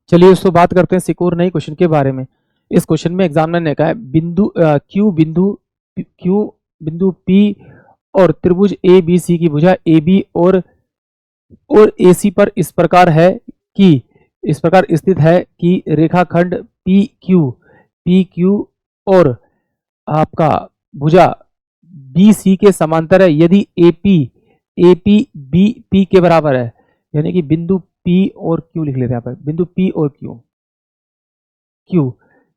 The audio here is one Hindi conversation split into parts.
चलिए दोस्तों बात करते हैं एक और नई क्वेश्चन के बारे में। इस क्वेश्चन में एग्जामिनर ने कहा है क्यू बिंदु पी और त्रिभुज ए बी सी की भुजा ए बी और ए सी पर इस प्रकार स्थित है कि रेखाखंड पी क्यू और आपका भुजा बी सी के समांतर है यदि ए पी बी पी के बराबर है। यानी कि बिंदु पी और क्यू लिख लेते हैं यहाँ पर, बिंदु पी और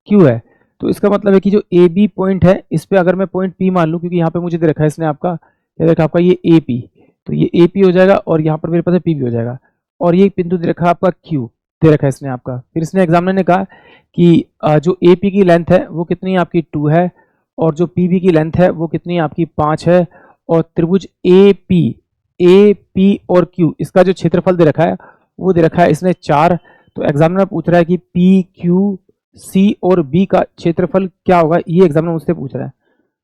क्यू है। तो इसका मतलब है कि जो ए बी पॉइंट है इस पे अगर मैं पॉइंट पी मान लूँ, क्योंकि यहाँ पे मुझे दे रखा है इसने आपका क्या देखा आपका ये ए पी, तो ये ए पी हो जाएगा और यहाँ पर मेरे पास पी भी हो जाएगा। और ये बिंदु दे रखा है आपका क्यू दे रखा है इसने आपका। फिर इसने एग्जामिनर ने कहा कि जो ए पी की लेंथ है वो कितनी आपकी 2 है और जो पी बी की लेंथ है वो कितनी आपकी 5 है। और त्रिभुज ए पी और क्यू इसका जो क्षेत्रफल दे रखा है वो दे रखा है इसने 4। तो एग्जामिनर पूछ रहा है कि पी क्यू सी और बी का क्षेत्रफल क्या होगा, ये एग्जामिनर मुझसे पूछ रहा है।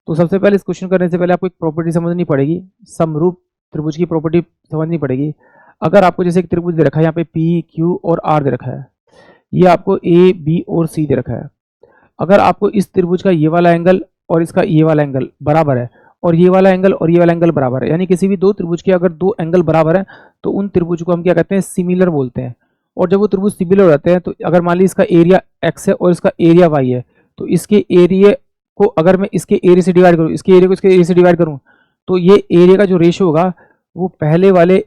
तो सबसे पहले इस क्वेश्चन करने से पहले आपको एक प्रॉपर्टी समझनी पड़ेगी, समरूप त्रिभुज की प्रॉपर्टी समझनी पड़ेगी। अगर आपको जैसे एक त्रिभुज दे रखा है यहाँ पे पी क्यू और आर दे रखा है, ये आपको ए बी और सी दे रखा है। अगर आपको इस त्रिभुज का ये वाला एंगल और इसका ये वाला एंगल बराबर है और ये वाला एंगल और ये वाला एंगल बराबर है, यानी किसी भी दो त्रिभुज के अगर दो एंगल बराबर है तो उन त्रिभुज को हम क्या कहते हैं, सिमिलर बोलते हैं। और जब वो त्रिभुज सिमिलर हो जाते हैं तो अगर मान लीजिए इसका एरिया एक्स है और इसका एरिया वाई है, तो इसके एरिया को अगर मैं इसके एरिया से डिवाइड करूँ, इसके एरिया को इसके एरिया से डिवाइड करूँ, तो ये एरिया का जो रेशियो होगा वो पहले वाले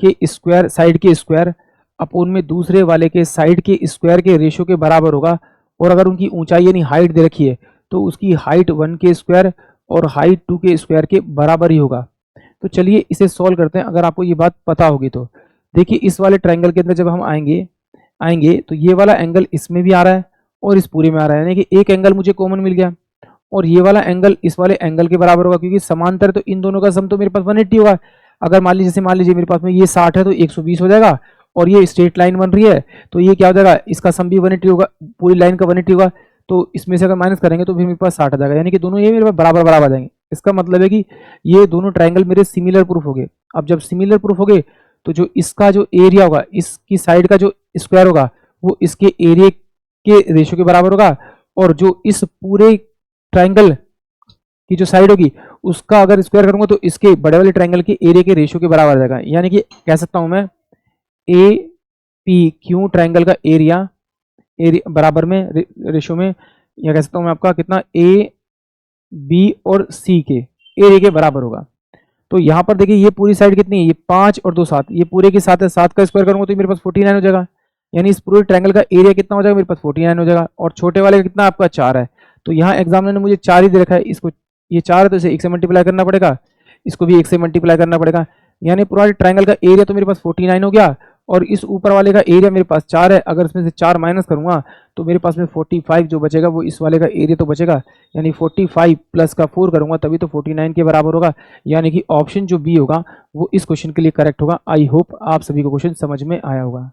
के स्क्वायर साइड के स्क्वायर अपोन में दूसरे वाले के साइड के स्क्वायर के रेशियो के बराबर होगा। और अगर उनकी ऊंचाई यानी हाइट दे रखी है तो उसकी हाइट 1 के स्क्वायर और हाइट 2 के स्क्वायर के बराबर ही होगा। तो चलिए इसे सॉल्व करते हैं। अगर आपको ये बात पता होगी तो देखिए, इस वाले ट्रायंगल के अंदर जब हम आएंगे तो ये वाला एंगल इसमें भी आ रहा है और इस पूरे में आ रहा है, यानी कि एक एंगल मुझे कॉमन मिल गया और ये वाला एंगल इस वाले एंगल के बराबर होगा, क्योंकि समांतर तो इन दोनों का सम तो मेरे पास 180 होगा। अगर मान लीजिए मेरे पास में ये 60 है तो 120 हो जाएगा और ये स्ट्रेट लाइन बन रही है तो ये क्या हो जाएगा, इसका सम भी 180 होगा, पूरी लाइन का 180 होगा। तो इसमें से अगर माइनस करेंगे तो फिर मेरे पास 60 आ जाएगा, यानी कि दोनों ये मेरे पास बराबर बराबर आ जाएंगे। इसका मतलब है कि ये दोनों ट्रायंगल मेरे सिमिलर प्रूफ हो गए। अब जब सिमिलर प्रूफ हो गए तो जो इसका जो एरिया होगा, इसकी साइड का जो स्क्वायर होगा वो इसके एरिया के रेशियो के बराबर होगा और जो इस पूरे ट्रायंगल की जो साइड होगी उसका अगर स्क्वायर करूंगा तो इसके बड़े वाले ट्रायंगल के एरिया के रेशियो के बराबर आ जाएगा। यानी कि कह सकता हूं मैं ए पी क्यू ट्रायंगल का एरिया बराबर में रेशियो में, या कह सकता हूं मैं आपका कितना, ए बी और सी के एरिया के बराबर होगा। तो यहाँ पर देखिए ये पूरी साइड कितनी है, ये 5 और 2 7, ये पूरे के साथ है, 7 का स्क्वायर करूंगा तो मेरे पास 49 हो जाएगा। यानी इस पूरे ट्रायंगल का एरिया कितना हो जाएगा, मेरे पास 49 हो जाएगा। और छोटे वाले का कितना आपका 4 है, तो यहाँ एग्जामिनर ने मुझे 4 ही दे रखा है, इसको ये 4 है तो इसे 1 से मल्टीप्लाई करना पड़ेगा, इसको भी 1 से मल्टीप्लाई करना पड़ेगा। यानी पूरा ट्रायंगल का एरिया तो मेरे पास 49 हो गया और इस ऊपर वाले का एरिया मेरे पास 4 है। अगर इसमें से 4 माइनस करूंगा तो मेरे पास में 45 जो बचेगा वो इस वाले का एरिया तो बचेगा, यानी 45 प्लस का 4 करूंगा तभी तो 49 के बराबर होगा। यानी कि ऑप्शन जो बी होगा वो इस क्वेश्चन के लिए करेक्ट होगा। आई होप आप सभी को क्वेश्चन समझ में आया होगा।